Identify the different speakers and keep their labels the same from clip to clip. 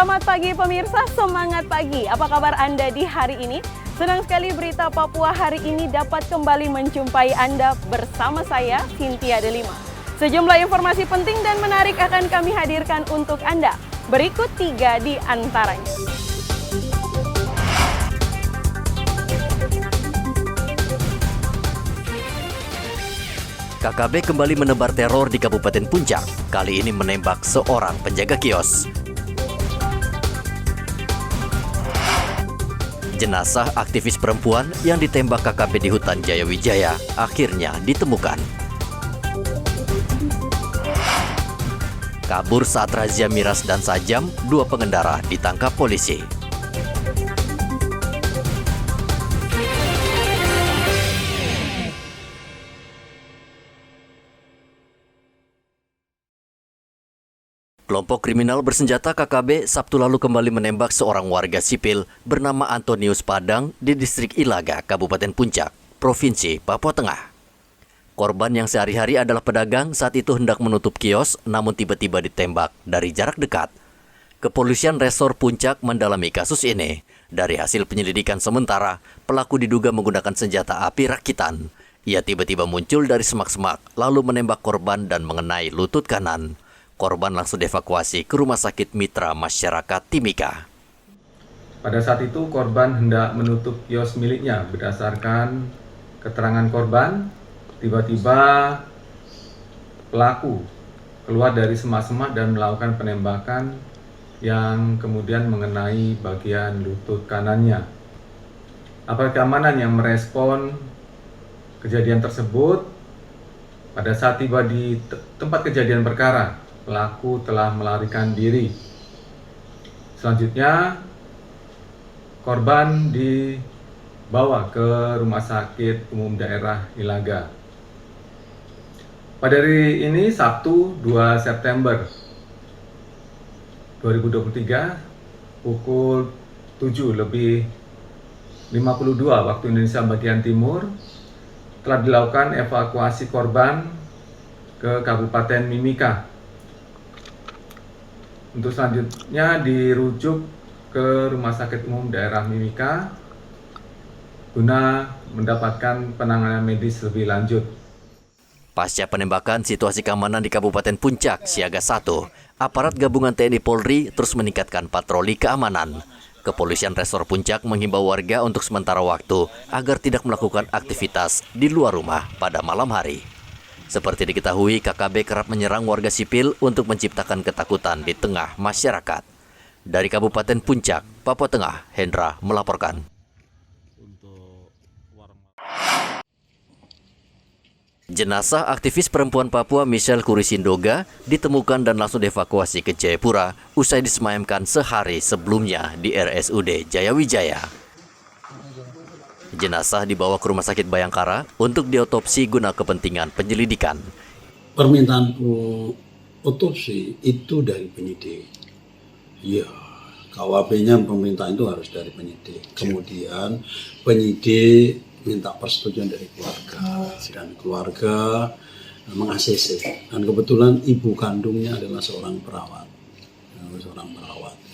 Speaker 1: Selamat pagi pemirsa, semangat pagi. Apa kabar Anda di hari ini? Senang sekali berita Papua hari ini dapat kembali menjumpai Anda bersama saya, Cynthia Delima. Sejumlah informasi penting dan menarik akan kami hadirkan untuk Anda. Berikut 3 di antaranya.
Speaker 2: KKB kembali menebar teror di Kabupaten Puncak, kali ini menembak seorang penjaga kios. Jenazah aktivis perempuan yang ditembak KKB di hutan Jayawijaya akhirnya ditemukan. Kabur saat razia miras dan sajam, 2 pengendara ditangkap polisi. Kelompok kriminal bersenjata KKB Sabtu lalu kembali menembak seorang warga sipil bernama Antonius Padang di distrik Ilaga, Kabupaten Puncak, Provinsi Papua Tengah. Korban yang sehari-hari adalah pedagang saat itu hendak menutup kios namun tiba-tiba ditembak dari jarak dekat. Kepolisian Resor Puncak mendalami kasus ini. Dari hasil penyelidikan sementara, pelaku diduga menggunakan senjata api rakitan. Ia tiba-tiba muncul dari semak-semak lalu menembak korban dan mengenai lutut kanan. Korban langsung dievakuasi ke Rumah Sakit Mitra Masyarakat Timika.
Speaker 3: Pada saat itu korban hendak menutup kios miliknya. Berdasarkan keterangan korban, tiba-tiba pelaku keluar dari semak-semak dan melakukan penembakan yang kemudian mengenai bagian lutut kanannya. Aparat keamanan yang merespon kejadian tersebut, pada saat tiba di tempat kejadian perkara, pelaku telah melarikan diri. Selanjutnya, korban dibawa ke Rumah Sakit Umum Daerah Ilaga. Pada hari ini, Sabtu 2 September 2023, pukul 7:52 waktu Indonesia bagian Timur, telah dilakukan evakuasi korban ke Kabupaten Mimika. Untuk selanjutnya dirujuk ke Rumah Sakit Umum Daerah Mimika guna mendapatkan penanganan medis lebih lanjut.
Speaker 2: Pasca penembakan, situasi keamanan di Kabupaten Puncak siaga 1. Aparat gabungan TNI Polri terus meningkatkan patroli keamanan. Kepolisian Resor Puncak menghimbau warga untuk sementara waktu agar tidak melakukan aktivitas di luar rumah pada malam hari. Seperti diketahui, KKB kerap menyerang warga sipil untuk menciptakan ketakutan di tengah masyarakat. Dari Kabupaten Puncak, Papua Tengah, Hendra melaporkan. Jenazah aktivis perempuan Papua Michelle Kurisindoga ditemukan dan langsung dievakuasi ke Jayapura usai disemayamkan sehari sebelumnya di RSUD Jayawijaya. Jenazah dibawa ke Rumah Sakit Bayangkara untuk diotopsi guna kepentingan penyelidikan.
Speaker 4: Permintaan otopsi itu dari penyidik. Ya, KWP-nya permintaan itu harus dari penyidik. Kemudian penyidik minta persetujuan dari keluarga dan keluarga meng-ACC. Dan kebetulan ibu kandungnya adalah seorang perawat.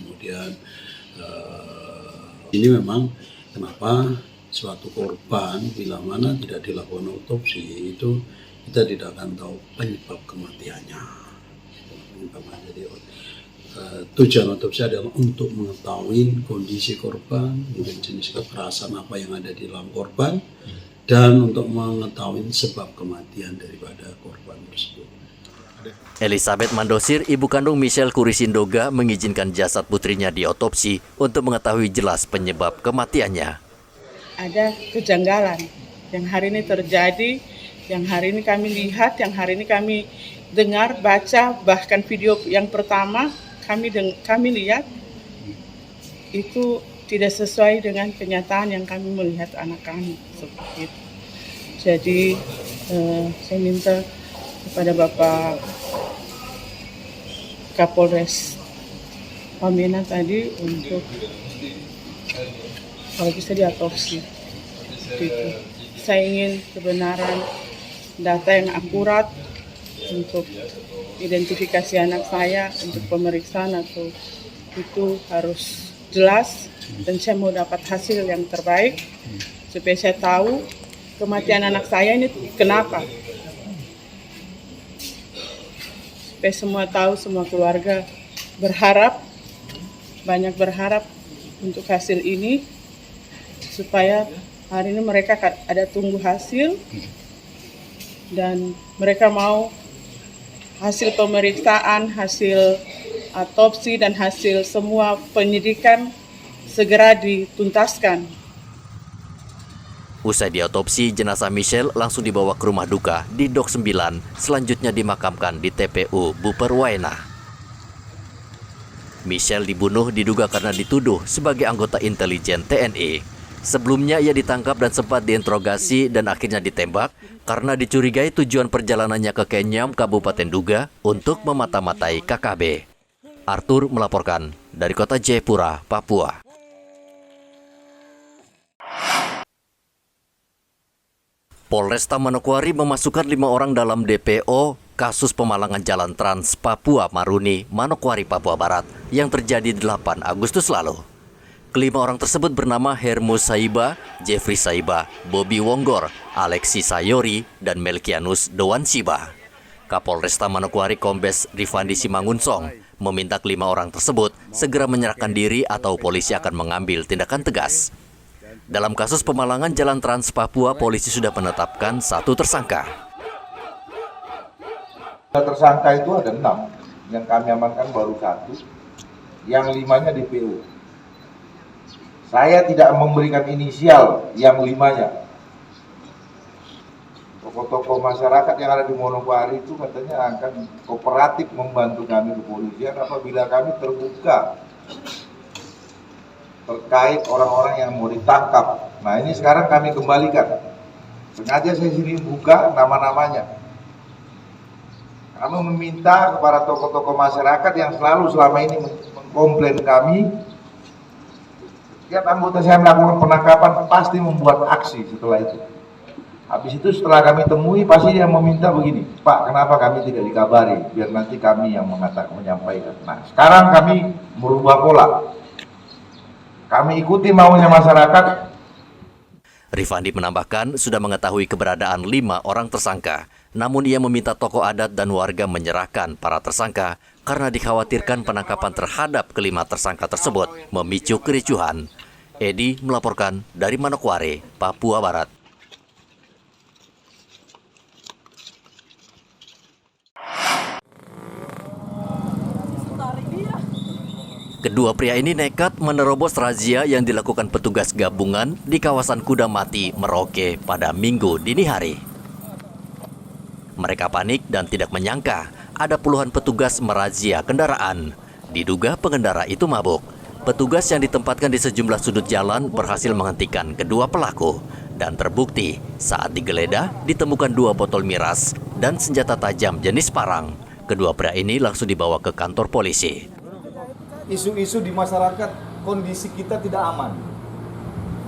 Speaker 4: Kemudian ini memang kenapa suatu korban bila mana tidak dilakukan otopsi itu kita tidak akan tahu penyebab kematiannya. Jadi tujuan otopsi adalah untuk mengetahui kondisi korban, jenis kekerasan apa yang ada di dalam korban, dan untuk mengetahui sebab kematian daripada korban tersebut.
Speaker 2: Elizabeth Mandosir, ibu kandung Michelle Kurisindoga, mengizinkan jasad putrinya diotopsi untuk mengetahui jelas penyebab kematiannya.
Speaker 5: Ada kejanggalan yang hari ini terjadi, yang hari ini kami lihat, yang hari ini kami dengar, baca, bahkan video yang pertama kami lihat itu tidak sesuai dengan kenyataan yang kami melihat anak kami seperti itu. Jadi saya minta kepada Bapak Kapolres Wamena tadi untuk kalau bisa diotopsi. Gitu. Saya ingin kebenaran data yang akurat untuk identifikasi anak saya untuk pemeriksaan atau itu harus jelas, dan saya mau dapat hasil yang terbaik supaya saya tahu kematian anak saya ini kenapa. Supaya semua tahu, semua keluarga berharap, banyak berharap untuk hasil ini, supaya hari ini mereka ada tunggu hasil dan mereka mau hasil pemeriksaan, hasil otopsi dan hasil semua penyidikan segera dituntaskan.
Speaker 2: Usai diotopsi, jenazah Michelle langsung dibawa ke rumah duka di Dok 9, selanjutnya dimakamkan di TPU Buperwaena. Michelle dibunuh diduga karena dituduh sebagai anggota intelijen TNI. Sebelumnya ia ditangkap dan sempat diinterogasi dan akhirnya ditembak karena dicurigai tujuan perjalanannya ke Kenyam, Kabupaten Duga untuk memata-matai KKB. Arthur melaporkan dari kota Jayapura, Papua. Polresta Manokwari memasukkan 5 orang dalam DPO kasus pemalangan jalan Trans Papua Maruni, Manokwari, Papua Barat yang terjadi 8 Agustus lalu. Kelima orang tersebut bernama Hermus Saiba, Jeffrey Saiba, Bobby Wonggor, Alexi Sayori, dan Melkianus Dowansiba. Kapolresta Manokwari Kombes Rifandi Simangunsong meminta kelima orang tersebut segera menyerahkan diri atau polisi akan mengambil tindakan tegas. Dalam kasus pemalangan jalan Trans Papua, polisi sudah menetapkan 1 tersangka.
Speaker 6: Tersangka itu ada 6, yang kami amankan baru 1, yang 5-nya DPO. Saya tidak memberikan inisial yang 5-nya. Tokoh-tokoh masyarakat yang ada di Manokwari itu katanya akan kooperatif membantu kami kepolisian apabila kami terbuka terkait orang-orang yang mau ditangkap. Nah ini sekarang kami kembalikan. Sengaja saya sini buka nama-namanya. Kami meminta kepada tokoh-tokoh masyarakat yang selalu selama ini mengkomplain kami, setiap anggota saya melakukan penangkapan pasti membuat aksi setelah itu. Habis itu setelah kami temui pasti dia meminta begini, Pak kenapa kami tidak dikabari, biar nanti kami yang menyampaikan. Nah sekarang kami merubah pola. Kami ikuti maunya masyarakat.
Speaker 2: Rifandi menambahkan sudah mengetahui keberadaan 5 orang tersangka, namun ia meminta tokoh adat dan warga menyerahkan para tersangka karena dikhawatirkan penangkapan terhadap kelima tersangka tersebut memicu kericuhan. Edi melaporkan dari Manokwari, Papua Barat. Kedua pria ini nekat menerobos razia yang dilakukan petugas gabungan di kawasan Kudamati, Merauke pada Minggu dini hari. Mereka panik dan tidak menyangka ada puluhan petugas merazia kendaraan. Diduga pengendara itu mabuk. Petugas yang ditempatkan di sejumlah sudut jalan berhasil menghentikan kedua pelaku. Dan terbukti saat digeledah ditemukan 2 botol miras dan senjata tajam jenis parang. Kedua pria ini langsung dibawa ke kantor polisi.
Speaker 7: Isu-isu di masyarakat, kondisi kita tidak aman,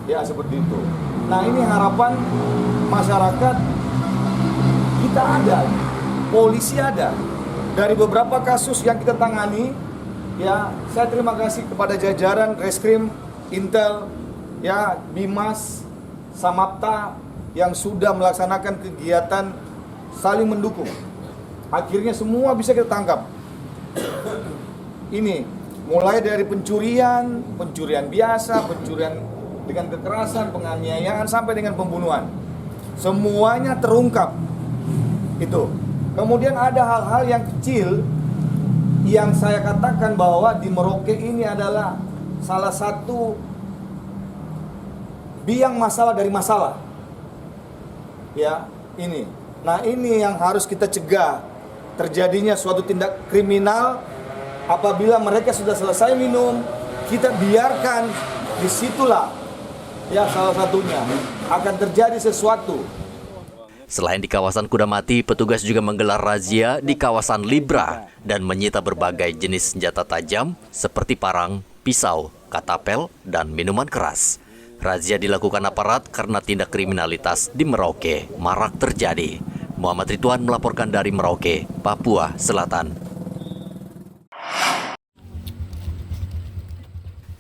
Speaker 7: ya seperti itu. Nah ini harapan masyarakat, kita ada, polisi ada. Dari beberapa kasus yang kita tangani, ya saya terima kasih kepada jajaran Reskrim, Intel, ya Bimas, Samapta yang sudah melaksanakan kegiatan saling mendukung. Akhirnya semua bisa kita tangkap. Ini mulai dari pencurian biasa, pencurian dengan kekerasan, penganiayaan, sampai dengan pembunuhan. Semuanya terungkap. Itu. Kemudian ada hal-hal yang kecil yang saya katakan bahwa di Merauke ini adalah salah satu biang masalah dari masalah. Ya, ini. Nah, ini yang harus kita cegah terjadinya suatu tindak kriminal. Apabila mereka sudah selesai minum, kita biarkan, disitulah ya salah satunya akan terjadi sesuatu.
Speaker 2: Selain di kawasan Kudamati, petugas juga menggelar razia di kawasan Libra dan menyita berbagai jenis senjata tajam seperti parang, pisau, katapel, dan minuman keras. Razia dilakukan aparat karena tindak kriminalitas di Merauke marak terjadi. Muhammad Ridwan melaporkan dari Merauke, Papua Selatan.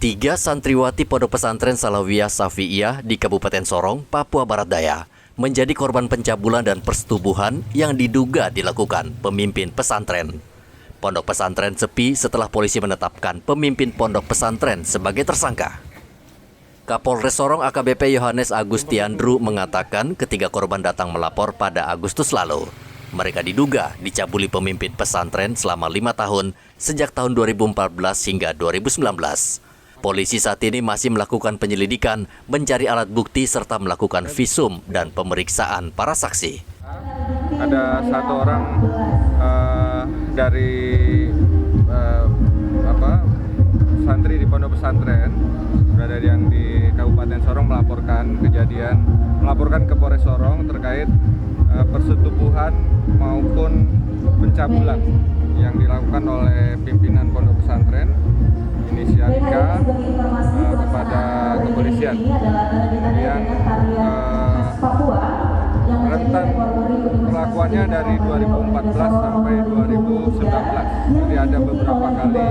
Speaker 2: 3 santriwati Pondok Pesantren Salawiyah Safi'iyah di Kabupaten Sorong, Papua Barat Daya menjadi korban pencabulan dan persetubuhan yang diduga dilakukan pemimpin pesantren. Pondok pesantren sepi setelah polisi menetapkan pemimpin pondok pesantren sebagai tersangka. Kapolres Sorong AKBP Yohanes Agustiandru mengatakan ketiga korban datang melapor pada Agustus lalu. Mereka diduga dicabuli pemimpin pesantren selama 5 tahun sejak tahun 2014 hingga 2019. Polisi saat ini masih melakukan penyelidikan, mencari alat bukti serta melakukan visum dan pemeriksaan para saksi.
Speaker 3: Ada satu orang dari santri di pondok pesantren berada yang di Kabupaten Sorong melaporkan ke Polres Sorong terkait persetubuhan maupun pencabulan yang dilakukan oleh pimpinan pondok pesantren inisial K kepada kepolisian. Kemudian rentan perlakuannya dari 2014 sampai 2019. Jadi ada beberapa kali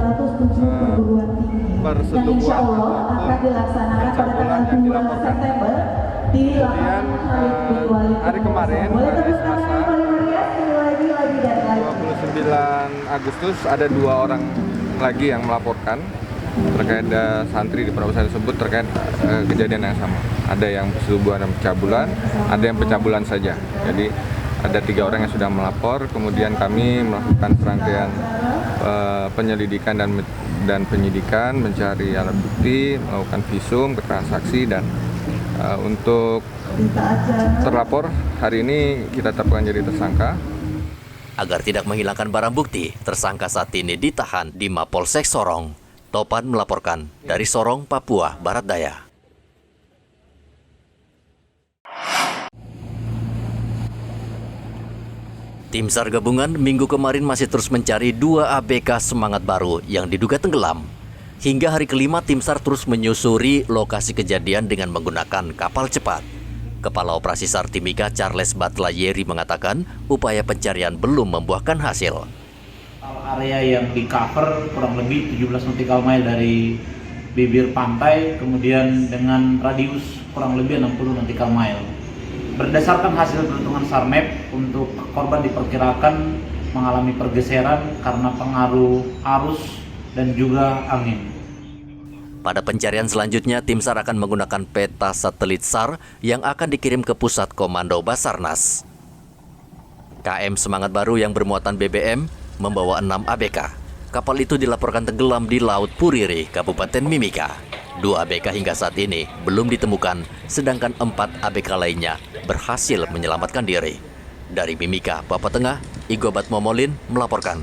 Speaker 3: persetubuhan ataupun pencabulan yang dilaporkan. Kemudian hari kemarin, hari Selasa 29 Agustus ada 2 orang lagi yang melaporkan terkait santri di pondok pesantren tersebut terkait kejadian yang sama. Ada yang persetubuhan dan pencabulan, ada yang pencabulan saja. Jadi ada 3 orang yang sudah melapor. Kemudian kami melakukan serangkaian penyelidikan dan penyidikan, mencari alat bukti, melakukan visum, keterangan saksi, dan untuk terlapor hari ini kita tetapkan jadi tersangka.
Speaker 2: Agar tidak menghilangkan barang bukti, tersangka saat ini ditahan di Mapolsek Sorong. Topan melaporkan dari Sorong, Papua Barat Daya. Tim SAR gabungan minggu kemarin masih terus mencari 2 ABK semangat baru yang diduga tenggelam. Hingga hari kelima, tim SAR terus menyusuri lokasi kejadian dengan menggunakan kapal cepat. Kepala Operasi SAR Timika Charles Batlayeri mengatakan upaya pencarian belum membuahkan hasil.
Speaker 8: Area yang di cover kurang lebih 17 nautical mile dari bibir pantai, kemudian dengan radius kurang lebih 60 nautical mile. Berdasarkan hasil perhitungan SAR map, untuk korban diperkirakan mengalami pergeseran karena pengaruh arus dan juga angin.
Speaker 2: Pada pencarian selanjutnya, tim SAR akan menggunakan peta satelit SAR yang akan dikirim ke Pusat Komando Basarnas. KM Semangat Baru yang bermuatan BBM membawa 6 ABK. Kapal itu dilaporkan tenggelam di Laut Puriri, Kabupaten Mimika. 2 ABK hingga saat ini belum ditemukan, sedangkan 4 ABK lainnya berhasil menyelamatkan diri. Dari Mimika, Papua Tengah, Igobat Momolin melaporkan.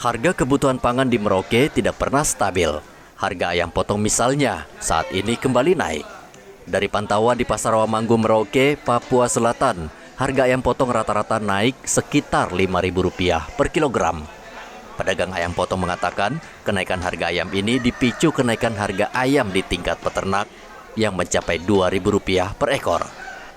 Speaker 2: Harga kebutuhan pangan di Merauke tidak pernah stabil. Harga ayam potong misalnya saat ini kembali naik. Dari pantauan di Pasar Rawamanggu Merauke, Papua Selatan, harga ayam potong rata-rata naik sekitar Rp5.000 per kilogram. Pedagang ayam potong mengatakan kenaikan harga ayam ini dipicu kenaikan harga ayam di tingkat peternak yang mencapai Rp2.000 per ekor.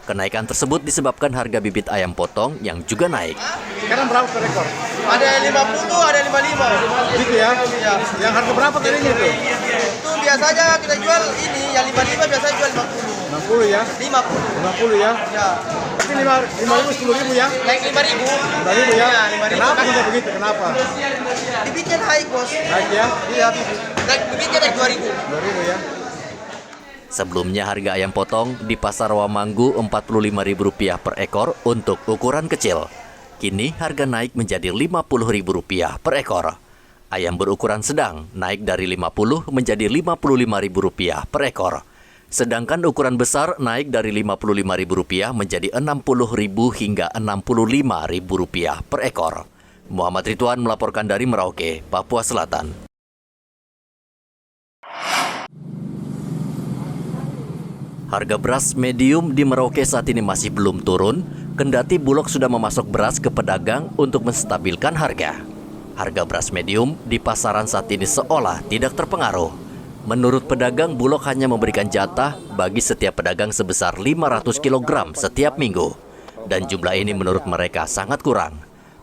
Speaker 2: Kenaikan tersebut disebabkan harga bibit ayam potong yang juga naik.
Speaker 9: Sekarang berapa per ekor?
Speaker 10: Ada 50, ada 55.
Speaker 9: Gitu ya?
Speaker 10: Ya.
Speaker 9: Yang harga berapa kalinya itu?
Speaker 10: Itu biasanya kita jual ini, yang 55 biasanya jual 50.
Speaker 9: 60 ya?
Speaker 10: 50.
Speaker 9: 50 ya?
Speaker 10: Ya.
Speaker 9: Tapi 5.000, 10.000 ya?
Speaker 10: Naik 5.000.
Speaker 9: 5.000 ya?
Speaker 10: Ya, 5.000.
Speaker 9: Kenapa bisa begitu? Kenapa?
Speaker 10: Bibitnya naik, Bos.
Speaker 9: Naik ya?
Speaker 10: Iya, bibitnya naik 2.000.
Speaker 9: 2.000 ya?
Speaker 2: Sebelumnya harga ayam potong di Pasar Rawamanggu Rp45.000 per ekor untuk ukuran kecil. Kini harga naik menjadi Rp50.000 per ekor. Ayam berukuran sedang naik dari Rp50 menjadi Rp55.000 per ekor. Sedangkan ukuran besar naik dari Rp55.000 menjadi Rp60.000 hingga Rp65.000 per ekor. Muhammad Ridwan melaporkan dari Merauke, Papua Selatan. Harga beras medium di Merauke saat ini masih belum turun, kendati Bulog sudah memasok beras ke pedagang untuk menstabilkan harga. Harga beras medium di pasaran saat ini seolah tidak terpengaruh. Menurut pedagang, Bulog hanya memberikan jatah bagi setiap pedagang sebesar 500 kg setiap minggu. Dan jumlah ini menurut mereka sangat kurang.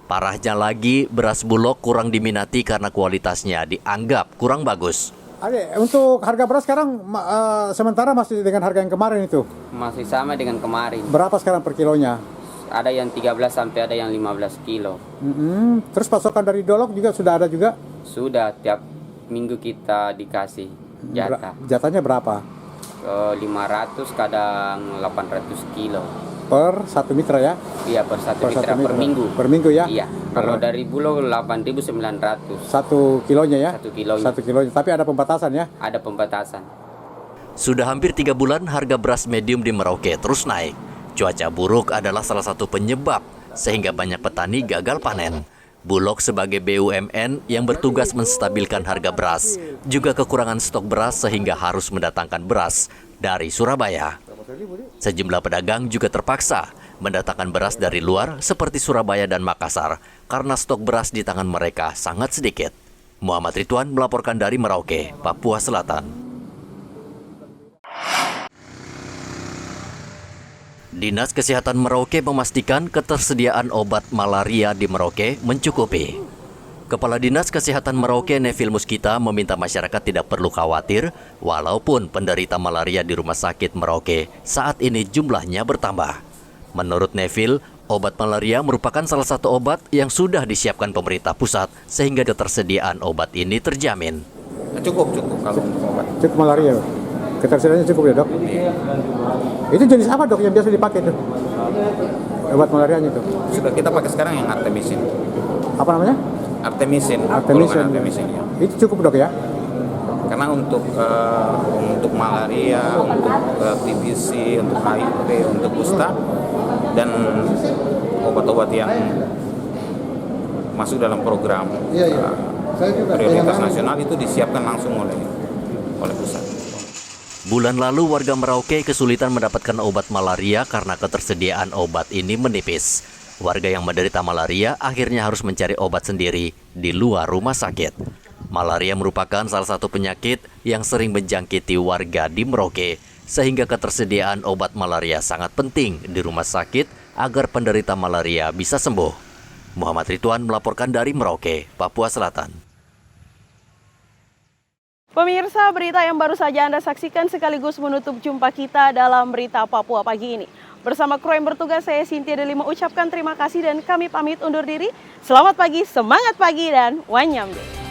Speaker 2: Parahnya lagi, beras Bulog kurang diminati karena kualitasnya dianggap kurang bagus.
Speaker 9: Ade, untuk harga beras sekarang sementara masih dengan harga yang kemarin itu?
Speaker 11: Masih sama dengan kemarin.
Speaker 9: Berapa sekarang per kilonya?
Speaker 11: Ada yang 13 sampai ada yang 15 kilo.
Speaker 9: Terus pasokan dari Dolok juga sudah ada juga?
Speaker 11: Sudah, tiap minggu kita dikasih jatah.
Speaker 9: Jatahnya berapa?
Speaker 11: 500 kadang 800 kilo.
Speaker 9: Per satu mitra ya?
Speaker 11: Iya, per satu mitra per minggu.
Speaker 9: Per minggu ya?
Speaker 11: Iya. Kalau dari Bulog 8.900.
Speaker 9: Satu kilonya ya?
Speaker 11: Satu kilonya.
Speaker 9: Satu kilonya. Tapi ada pembatasan ya?
Speaker 11: Ada pembatasan.
Speaker 2: Sudah hampir 3 bulan harga beras medium di Merauke terus naik. Cuaca buruk adalah salah satu penyebab sehingga banyak petani gagal panen. Bulog sebagai BUMN yang bertugas menstabilkan harga beras juga kekurangan stok beras sehingga harus mendatangkan beras dari Surabaya. Sejumlah pedagang juga terpaksa mendatangkan beras dari luar seperti Surabaya dan Makassar karena stok beras di tangan mereka sangat sedikit. Muhammad Ridwan melaporkan dari Merauke, Papua Selatan. Dinas Kesehatan Merauke memastikan ketersediaan obat malaria di Merauke mencukupi. Kepala Dinas Kesehatan Merauke Neville Muskita meminta masyarakat tidak perlu khawatir walaupun penderita malaria di rumah sakit Merauke saat ini jumlahnya bertambah. Menurut Neville, obat malaria merupakan salah satu obat yang sudah disiapkan pemerintah pusat sehingga ketersediaan obat ini terjamin.
Speaker 12: Cukup kalau untuk obat.
Speaker 9: Cukup malaria. Ketersediaannya cukup ya dok? Itu jenis apa dok yang biasa dipakai tuh? Obat malarianya tuh?
Speaker 12: Sudah kita pakai sekarang yang artemisin.
Speaker 9: Apa namanya?
Speaker 12: Artemisin.
Speaker 9: Artemisin ya. Itu cukup dok ya?
Speaker 12: Karena untuk malaria, untuk TBC, untuk HIV, untuk kusta, dan obat-obat yang masuk dalam program prioritas nasional itu disiapkan langsung oleh pusat.
Speaker 2: Bulan lalu warga Merauke kesulitan mendapatkan obat malaria karena ketersediaan obat ini menipis. Warga yang menderita malaria akhirnya harus mencari obat sendiri di luar rumah sakit. Malaria merupakan salah satu penyakit yang sering menjangkiti warga di Merauke, sehingga ketersediaan obat malaria sangat penting di rumah sakit agar penderita malaria bisa sembuh. Muhammad Ridwan melaporkan dari Merauke, Papua Selatan.
Speaker 1: Pemirsa, berita yang baru saja Anda saksikan sekaligus menutup jumpa kita dalam Berita Papua pagi ini. Bersama kru yang bertugas, saya Cynthia Delima ucapkan terima kasih dan kami pamit undur diri. Selamat pagi, semangat pagi, dan wanyam deh.